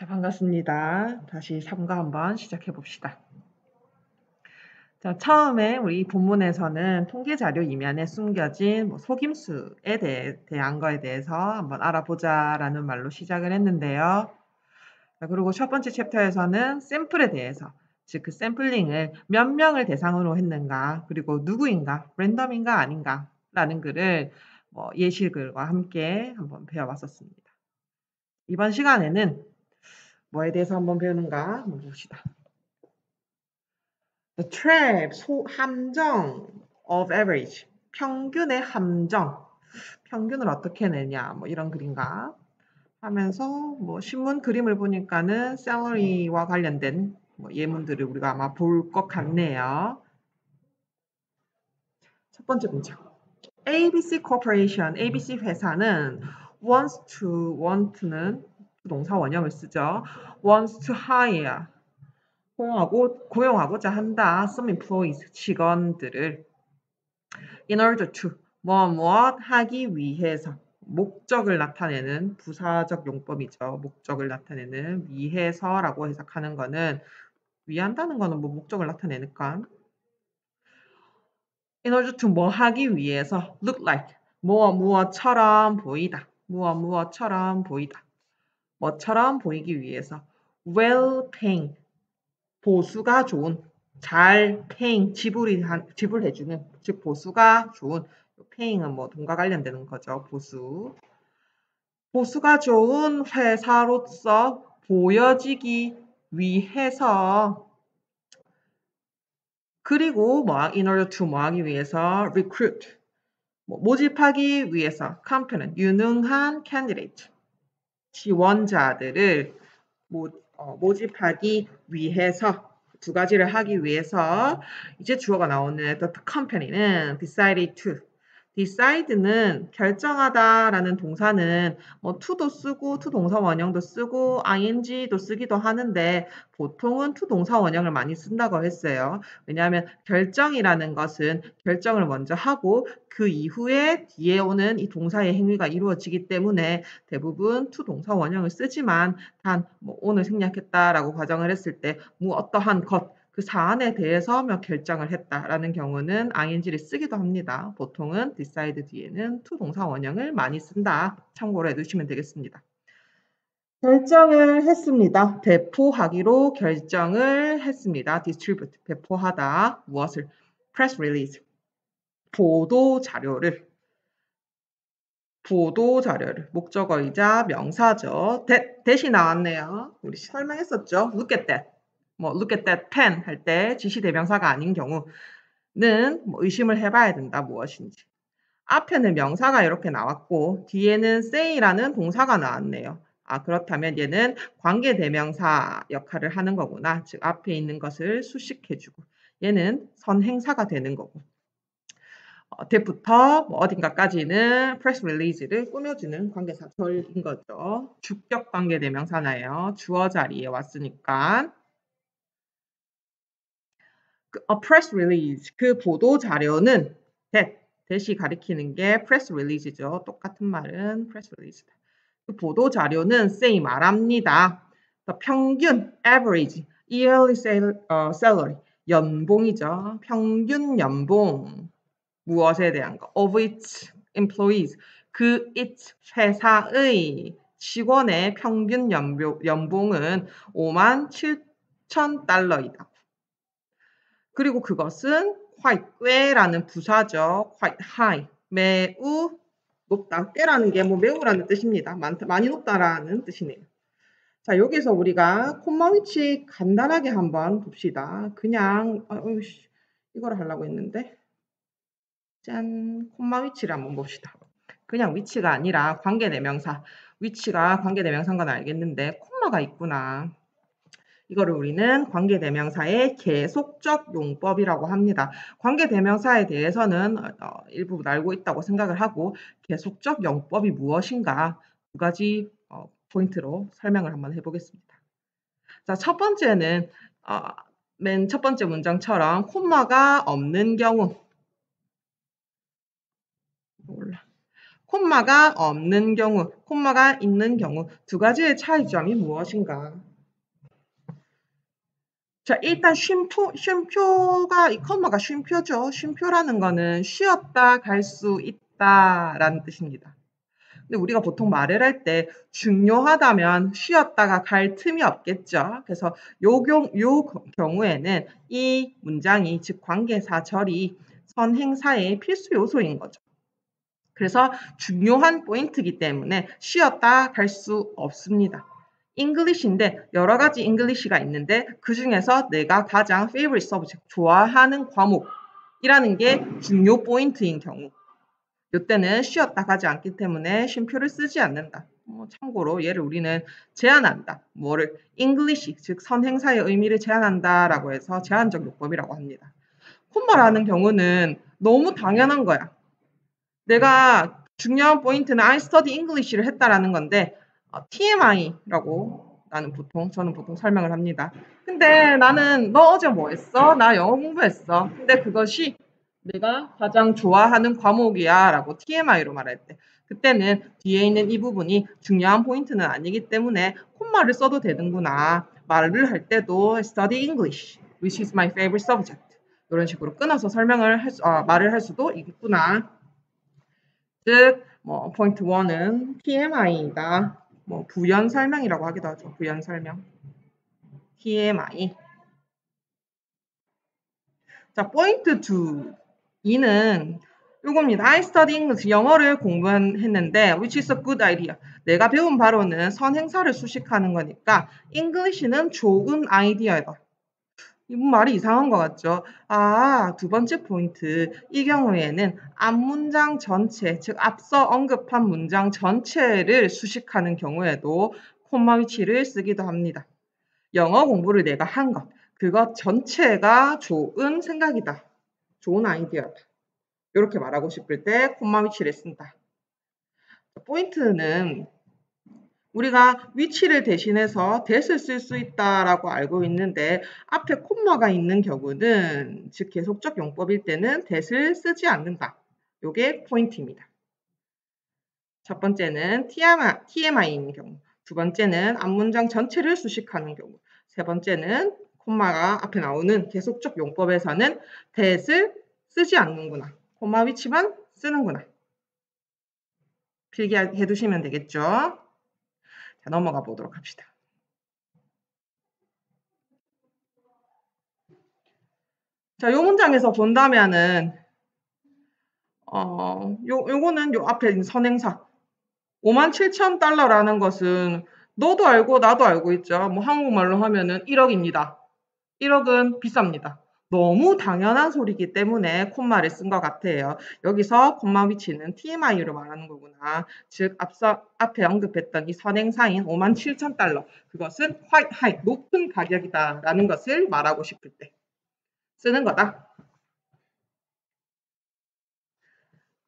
자, 반갑습니다. 다시 3과 한번 시작해 봅시다. 자, 처음에 우리 본문에서는 통계 자료 이면에 숨겨진 속임수에 대한 거에 대해서 한번 알아보자라는 말로 시작을 했는데요. 자, 그리고 첫 번째 챕터에서는 샘플에 대해서, 즉 그 샘플링을 몇 명을 대상으로 했는가, 그리고 누구인가, 랜덤인가 아닌가라는 글을 예시글과 함께 한번 배워봤었습니다. 이번 시간에는 뭐에 대해서 한번 배우는가 한번 봅시다. The trap, 함정 of average, 평균의 함정, 평균을 어떻게 내냐, 이런 글인가 하면서 신문 그림을 보니까는 salary와 관련된 예문들을 우리가 아마 볼 것 같네요. 첫 번째 문장. ABC Corporation, ABC 회사는 want to는 동사 원형을 쓰죠. wants to hire, 고용하고자 한다. some employees, 직원들을 in order to, 무엇 하기 위해서, 목적을 나타내는 부사적 용법이죠. 목적을 나타내는 위해서라고 해석하는 거는, 위한다는 거는 목적을 나타내니까. in order to 뭐 하기 위해서, look like, 무엇처럼 보이다. 무엇처럼 보이다. 뭐처럼 보이기 위해서, well paying, 보수가 좋은, 잘 paying, 지불해주는, 즉 보수가 좋은, paying은 돈과 관련되는 거죠. 보수가 좋은 회사로서 보여지기 위해서, 그리고 in order to 하기 위해서, recruit, 모집하기 위해서, competent, 유능한 candidate, 지원자들을 모집하기 위해서, 두 가지를 하기 위해서 이제 주어가 나오는 the company는 decided to. decide는 결정하다라는 동사는 to도 쓰고 to 동사 원형도 쓰고 ing도 쓰기도 하는데 보통은 to 동사 원형을 많이 쓴다고 했어요. 왜냐하면 결정이라는 것은 결정을 먼저 하고 그 이후에 뒤에 오는 이 동사의 행위가 이루어지기 때문에 대부분 to 동사 원형을 쓰지만 단 오늘 생략했다라고 가정을 했을 때 어떠한 것, 그 사안에 대해서 결정을 했다라는 경우는 ing를 쓰기도 합니다. 보통은 decide 뒤에는 to 동사 원형을 많이 쓴다. 참고로 해두시면 되겠습니다. 결정을 했습니다. 배포하기로 결정을 했습니다. distribute, 배포하다. 무엇을? press release, 보도 자료를, 목적어이자 명사죠. that이 나왔네요. 우리 설명했었죠. look at that. look at that pen 할 때 지시대명사가 아닌 경우는 의심을 해봐야 된다. 무엇인지. 앞에는 명사가 이렇게 나왔고 뒤에는 say라는 동사가 나왔네요. 그렇다면 얘는 관계대명사 역할을 하는 거구나. 즉 앞에 있는 것을 수식해주고 얘는 선행사가 되는 거고. that부터 어딘가까지는 press release를 꾸며주는 관계사절인 거죠. 주격 관계대명사나요. 주어 자리에 왔으니까. a press release, 그 보도 자료는 that이 가리키는 게 press release죠. 똑같은 말은 press release다. 그 보도 자료는 say 말합니다. 평균 average, yearly salary, 연봉이죠. 평균 연봉. 무엇에 대한 거? of its employees, 그 its 회사의 직원의 평균 연봉은 57,000달러이다. 그리고 그것은 quite, 꽤라는 부사죠. quite high, 매우 높다. 꽤라는 게 매우라는 뜻입니다. 많이 높다라는 뜻이네요. 자, 여기서 우리가 콤마 위치 간단하게 한번 봅시다. 그냥 이걸 하려고 했는데 짠, 콤마 위치를 한번 봅시다. 그냥 위치가 아니라 관계대명사. 위치가 관계대명사인 건 알겠는데 콤마가 있구나. 이거를 우리는 관계대명사의 계속적 용법이라고 합니다. 관계대명사에 대해서는 일부 알고 있다고 생각을 하고 계속적 용법이 무엇인가 두 가지 포인트로 설명을 한번 해보겠습니다. 자, 첫 번째는 맨 첫 번째 문장처럼 콤마가 없는 경우, 콤마가 없는 경우, 콤마가 있는 경우 두 가지의 차이점이 무엇인가? 자, 일단 쉼표가, 이 콤마가 쉼표죠. 쉼표라는 거는 쉬었다 갈 수 있다라는 뜻입니다. 근데 우리가 보통 말을 할 때 중요하다면 쉬었다가 갈 틈이 없겠죠. 그래서 요 경우에는 이 문장이, 즉 관계사절이 선행사의 필수 요소인 거죠. 그래서 중요한 포인트이기 때문에 쉬었다 갈 수 없습니다. English인데 여러 가지 English가 있는데 그 중에서 내가 가장 favorite subject, 좋아하는 과목이라는 게 중요 포인트인 경우, 이때는 쉬었다 가지 않기 때문에 쉼표를 쓰지 않는다. 참고로 얘를 우리는 제한한다. 뭐를? English, 즉 선행사의 의미를 제한한다라고 해서 제한적 요법이라고 합니다. 콤마라는 경우는 너무 당연한 거야. 내가 중요한 포인트는 I study English를 했다라는 건데 TMI라고 저는 보통 설명을 합니다. 근데 나는 너 어제 뭐 했어? 나 영어 공부했어. 근데 그것이 내가 가장 좋아하는 과목이야 라고 TMI로 말할 때, 그때는 뒤에 있는 이 부분이 중요한 포인트는 아니기 때문에 콤마를 써도 되는구나. 말을 할 때도 study English, which is my favorite subject. 이런 식으로 끊어서 말을 할 수도 있구나. 즉, 포인트 1은 TMI이다. 부연 설명이라고 하기도 하죠. 부연 설명. TMI. 자, 포인트 2는 이겁니다. I study English, 영어를 공부했는데 which is a good idea. 내가 배운 바로는 선행사를 수식하는 거니까 English는 좋은 아이디어다. 이 말이 이상한 것 같죠? 두 번째 포인트. 이 경우에는 앞문장 전체, 즉 앞서 언급한 문장 전체를 수식하는 경우에도 콤마 위치를 쓰기도 합니다. 영어 공부를 내가 한 것, 그것 전체가 좋은 생각이다. 좋은 아이디어다. 이렇게 말하고 싶을 때 콤마 위치를 쓴다. 포인트는 우리가 위치를 대신해서 that을 쓸 수 있다라고 알고 있는데 앞에 콤마가 있는 경우는, 즉 계속적 용법일 때는 that을 쓰지 않는다. 이게 포인트입니다. 첫 번째는 TMI인 경우, 두 번째는 앞문장 전체를 수식하는 경우, 세 번째는 콤마가 앞에 나오는 계속적 용법에서는 that을 쓰지 않는구나. 콤마 위치만 쓰는구나. 필기해 두시면 되겠죠. 자, 넘어가 보도록 합시다. 자, 요 문장에서 본다면은, 요거는 요 앞에 있는 선행사. 57,000달러라는 것은 너도 알고 나도 알고 있죠. 한국말로 하면은 1억입니다. 1억은 비쌉니다. 너무 당연한 소리이기 때문에 콤마를 쓴 것 같아요. 여기서 콤마 위치는 TMI로 말하는 거구나. 즉 앞에 언급했던 이 선행사인 57,000달러, 그것은 quite high, 높은 가격이다 라는 것을 말하고 싶을 때 쓰는 거다.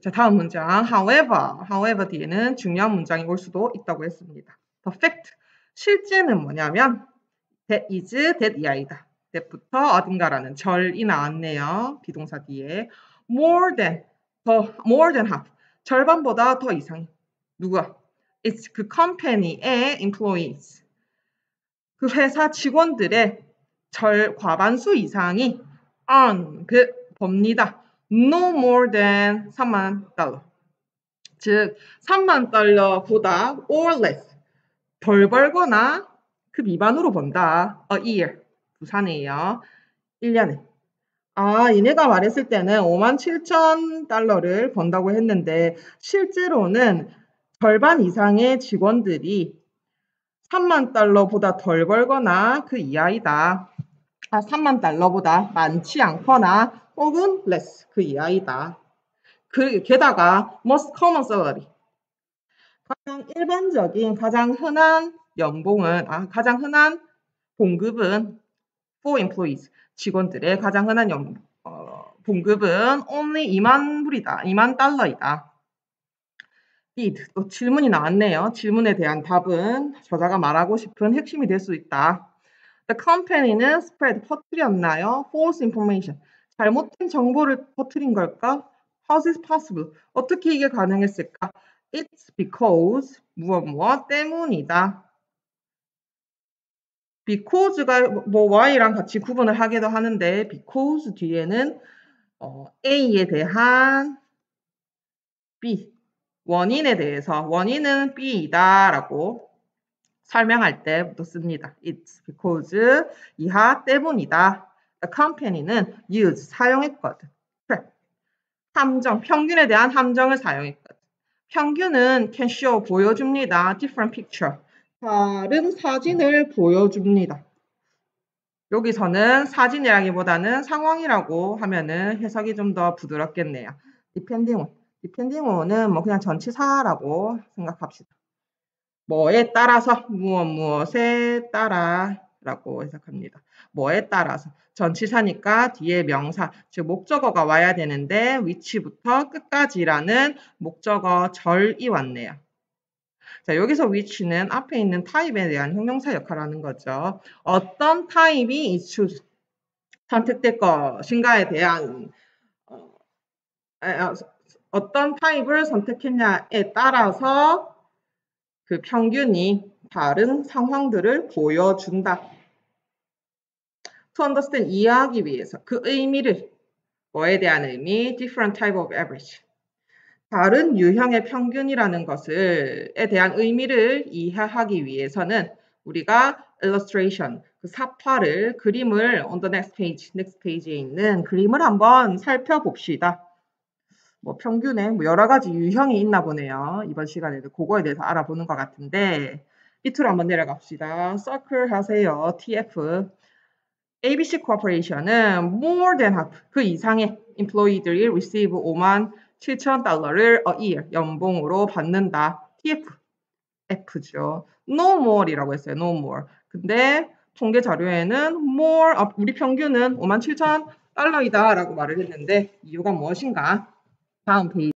자, 다음 문장. however 뒤에는 중요한 문장이 올 수도 있다고 했습니다. the fact, 실제는 뭐냐면 that is, that 이하이다. that부터 어딘가라는 절이 나왔네요. 비동사 뒤에. more than half, 절반보다 더 이상. 누가? It's 그 company의 employees, 그 회사 직원들의 과반수 이상이 earn, 법니다. no more than 3만 달러. 즉 3만 달러보다 or less, 덜 벌거나 그 미만으로 번다. a year, 부산이에요. 1년에. 얘네가 말했을 때는 57,000달러를 번다고 했는데 실제로는 절반 이상의 직원들이 3만 달러보다 덜 벌거나 그 이하이다. 3만 달러보다 많지 않거나 혹은 less, 그 이하이다. 게다가 most common salary, 가장 일반적인, 가장 흔한 연봉은, 가장 흔한 봉급은 for employees, 직원들의 가장 흔한 봉급은 only 2만 불이다. 2만 달러이다. 또 질문이 나왔네요. 질문에 대한 답은 저자가 말하고 싶은 핵심이 될 수 있다. The company는 spread, 퍼뜨렸나요? false information, 잘못된 정보를 퍼뜨린 걸까? How is it possible? 어떻게 이게 가능했을까? It's because 무엇 때문이다. because가 뭐 why랑 같이 구분을 하기도 하는데 because 뒤에는 A에 대한 B, 원인에 대해서 원인은 B이다라고 설명할 때부터 씁니다. It's because 이하 때문이다. The company는 use 사용했거든. 함정, 평균에 대한 함정을 사용했거든. 평균은 can show 보여줍니다. different picture. 다른 사진을 보여줍니다. 여기서는 사진이라기보다는 상황이라고 하면은 해석이 좀 더 부드럽겠네요. depending on. depending on은 뭐 그냥 전치사라고 생각합시다. 뭐에 따라서 무엇에 따라라고 해석합니다. 뭐에 따라서 전치사니까 뒤에 명사 즉 목적어가 와야 되는데 which부터 끝까지라는 목적어 절이 왔네요. 자, 여기서 which는 앞에 있는 타입에 대한 형용사 역할을 하는 거죠. 어떤 타입이 선택될 것인가에 대한 어떤 타입을 선택했냐에 따라서 그 평균이 다른 상황들을 보여준다. To understand 이해하기 위해서 그 의미를 뭐에 대한 의미 different type of average 다른 유형의 평균이라는 것을에 대한 의미를 이해하기 위해서는 우리가 illustration 그 사파를 그림을 on the next page에 있는 그림을 한번 살펴봅시다. 뭐 평균에 뭐 여러 가지 유형이 있나 보네요. 이번 시간에도 그거에 대해서 알아보는 것 같은데 밑으로 한번 내려갑시다. 서클 하세요. TF ABC Corporation은 more than half 그 이상의 employee들이 receive 57,000달러를 a year 연봉으로 받는다. TF F죠. No more이라고 했어요. No more. 근데 통계 자료에는 more 우리 평균은 57,000달러이다라고 말을 했는데 이유가 무엇인가? 다음 페이지